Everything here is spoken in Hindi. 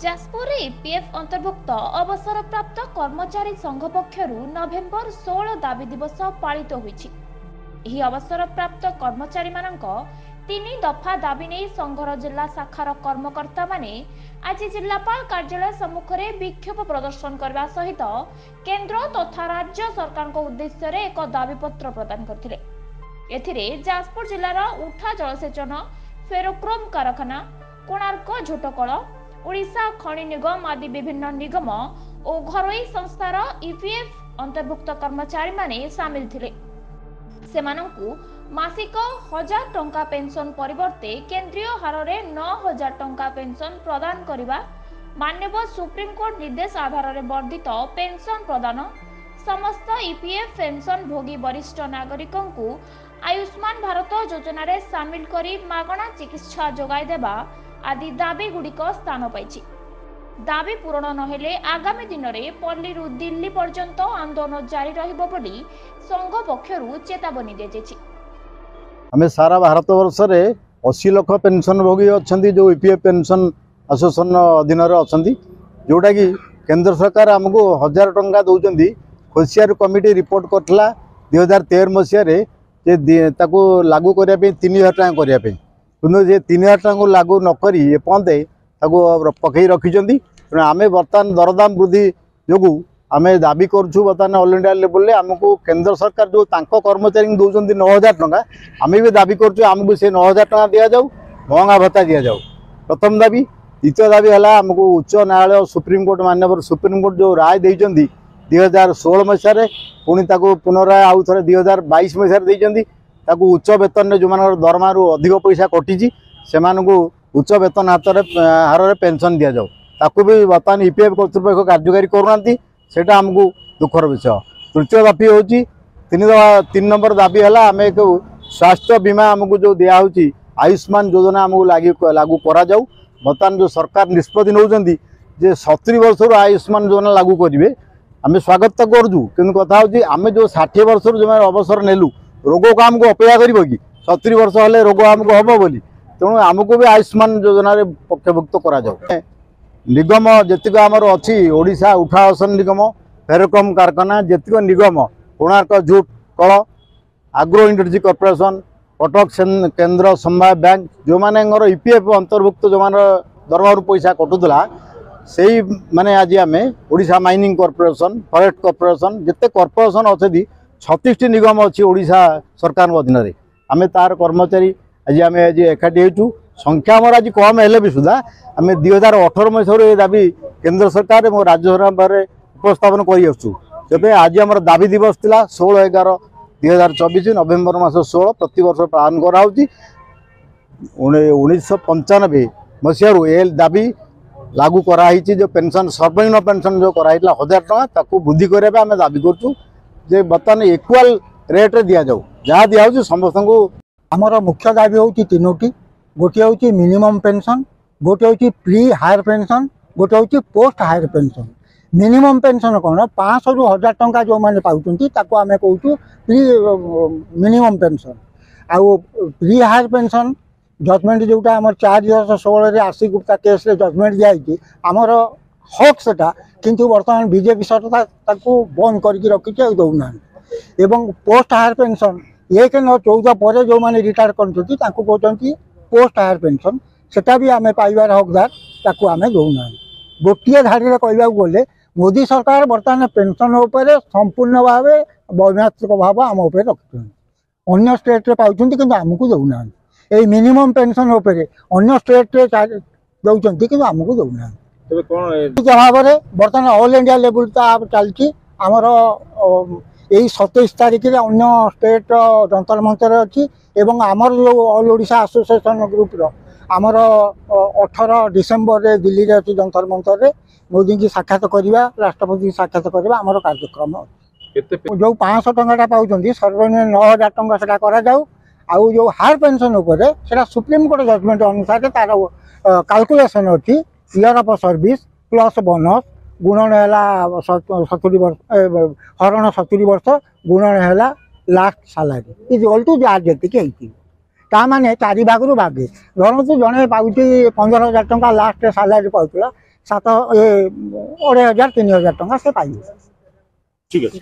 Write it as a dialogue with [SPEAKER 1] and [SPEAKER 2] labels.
[SPEAKER 1] जाजपुर ईपीएफ अंतर्भुक्त अवसरप्राप्त कर्मचारी संघ पक्षर नवेम्बर 16 दाबी दिवस पालित होई। अवसरप्राप्त कर्मचारी मानक 3 दफा दाबी नहीं संघर जिला शाखार कर्मकर्ता माने आज जिलापाल कार्यालय सम्मुख में विक्षोभ प्रदर्शन करने सहित केंद्र तथा राज्य सरकार उद्देश्य एक दाबीपत्र प्रदान करथिले। जाजपुर जिलार उठा जलसेचन, फेरोक्रोम कारखाना, कोणार्क झोटकल, ओडिशा खनि निगम आदि विभिन्न निगम और घरोई संस्थार ईपीएफ अंतर्भुक्त कर्मचारी माने सामिल थिले। सेमानंकु मासिक 1000 टंका पेंशन परिवर्ते केंद्रीय हार रे 9000 टंका पेंशन प्रदान करिबा, माननीय सुप्रीम कोर्ट निर्देश आधार रे वर्धित पेंशन प्रदान, समस्त ईपीएफ पेंशन भोगी वरिष्ठ नागरिकों को आयुष्मान भारत योजना रे सामिल करी मागणा चिकित्सा जोगाई देबा आदि दाबी गुड़िक स्थान पाई। दाबी पूरण नहेले आगामी दिन में पल्ली दिल्ली पर्यंत आंदोलन जारी रहिबो बोली संघ पक्षरु चेतावनी दिया।
[SPEAKER 2] आम सारा भारत वर्ष में 80 लाख पेंशन भोगी अच्छा जो ईपीएफ पेंशन एसोसिएशन अधीन अच्छा जोटा कि केंद्र सरकार आमको 1000 टंका दौरान होशियार कमिटी रिपोर्ट करता 2013 मसीह लागू करने 3000 टंका करने कि 3000 टंका लागू नक एपर्ते पकई रखिंट। तेणु आम बर्तमान दरदाम वृद्धि जो आम दाबी करूँ बर्तमान ऑल इंडिया लेवल में आमको केंद्र सरकार जो कर्मचारी दौरान 9000 टंका आम भी दाबी करूँ आमको से 9000 टंका दि जाऊ, महंगा भत्ता दि जाऊ। प्रथम दाबी। द्वितीय दाबी है आमको उच्च न्यायालय सुप्रीम कोर्ट माननीय सुप्रीम कोर्ट जो राय देते 2016 मसीह पुणी पुनराय आउ थे 2022 मसीह उच्च वेतन जो मान दरमा अधिक पैसा कटी से उच्च वेतन हार में पेंशन दि जाऊ ताकू भी बर्तमान ईपीएफ कर्तृपक्ष कार्यकारी करूना से आमको दुखर विषय। तृतीय दाबी हूँ 3 नंबर दाबी है आम एक स्वास्थ्य बीमा आमको जो दिहु आयुष्मान योजना आमको लागू करा जाऊ। बर्तमान जो सरकार निष्पत्ति नौकरी जे 70 वर्ष आयुष्मान योजना लागू करेंगे आम स्वागत तो करूँ कि कथा हूँ आम जो 60 वर्ष जो अवसर नेलु रोग को आमको अपेक्षा कर 70 वर्ष हेल्ले रोग आमको हम बोली तेणु आमको भी आयुष्मान योजना पक्षभुक्त करा जाऊ। निगम जीक आमर अच्छी ओडिशा उठा आसन निगम, फेरोक्रोम कारखाना जीक निगम, कोणार्क झूट कल, आग्रो इंडस्ट्री कॉर्पोरेशन, कटक केंद्र समवाय बैंक जो मानकर ईपीएफ अंतर्भुक्त जो मान दरमा पैसा कटुला से माने आज आम Odisha mining corporation, forest corporation जिते कॉर्पोरेशन अच्छी 36 निगम अच्छी ओडिशा सरकार अधीन आम तार कर्मचारी आज एकाठी होचु। संख्या आमर आज कम हेल्ले भी सुधा आम 2018 मसीह दाबी केंद्र सरकार और राज्य सरकार उपस्थापन कर आज आम दाबी दिवस था 16/11/2024 नवेम्बर मास 16 प्रति वर्ष पालन कराऊँगी। 1995 मसीह ये दाबी लागू कराई जो पेंशन सर्वनिम्न पेंशन जो कराई 1000 टंका वृद्धि करने आम दाबी करूँ जे बर्तमान इक्वाल रेट दि जाऊ जहाँ दिखाऊँ समस्त को।
[SPEAKER 3] आमर मुख्य दाबी हूँ 3टी। गोटे हूँ मिनिमम पेंशन, गोटे हूँ प्री हायर पेंशन, गोटे हूँ post higher pension. Minimum pension कौन 500 ରୁ 1000 टंका जो मैंने पाँच आम कहूँ प्री मिनिमम पेंशन। आउ प्री हायर पेंशन जजमेंट जोटा आम 4/2016 आरसी गुप्ता केस जजमेंट दिखाई आमर हक सेटा किंतु बर्तमान बीजेपी सरकार बंद करके रखी दौना। एवं पोस्ट हायर पेंशन 1/9/14 पर जो मैंने रिटायर कहते पोस्ट हायर पेंशन सेटा भी आम पाइबार हकदार ताकू आम दौना। गोटे धाड़ी कहवा गले मोदी सरकार बर्तमान पेंशन उपर संपूर्ण भाव वैनात्मक भाव आम उपर रखते अन्य स्टेट रे पाँच कि आमको दौना। ये मिनिमम पेंशन उपर अन्य स्टेट रे दौरान कि आमको दौना। भाव में बर्तमान ऑल इंडिया लेवल चलती आमर यही 27 तारीख में अन्य स्टेट जंतर मंतर अच्छी एवं आमर जो ऑल ओडिशा एसोसिएशन ग्रुप आमर 18 डिसेम्बर रे दिल्ली रे अच्छी जंतर मंतर रे मोदी की साक्षात करवा राष्ट्रपति की साक्षात करवा आमर कार्यक्रम जो 500 टंका पाँच सर्वनिम्न 9000 टंका से कराऊ। आउ जो हायर पेंशन उपर से सुप्रीम कोर्ट जजमेंट अनुसार तार कैलकुलेशन अच्छी year of service plus bonus गुणन है 70 वर्ष हरण 70 वर्ष गुणन है last salary is all to जार जी ताने 4 भाग भागे धरतु जड़े पाँच 15,000 टंका लास्ट सालारी पाला 7 ଏ 2,500 3,000 ଟଙ୍କା ସେ ପାଇବେ।
[SPEAKER 4] ঠিক আছে।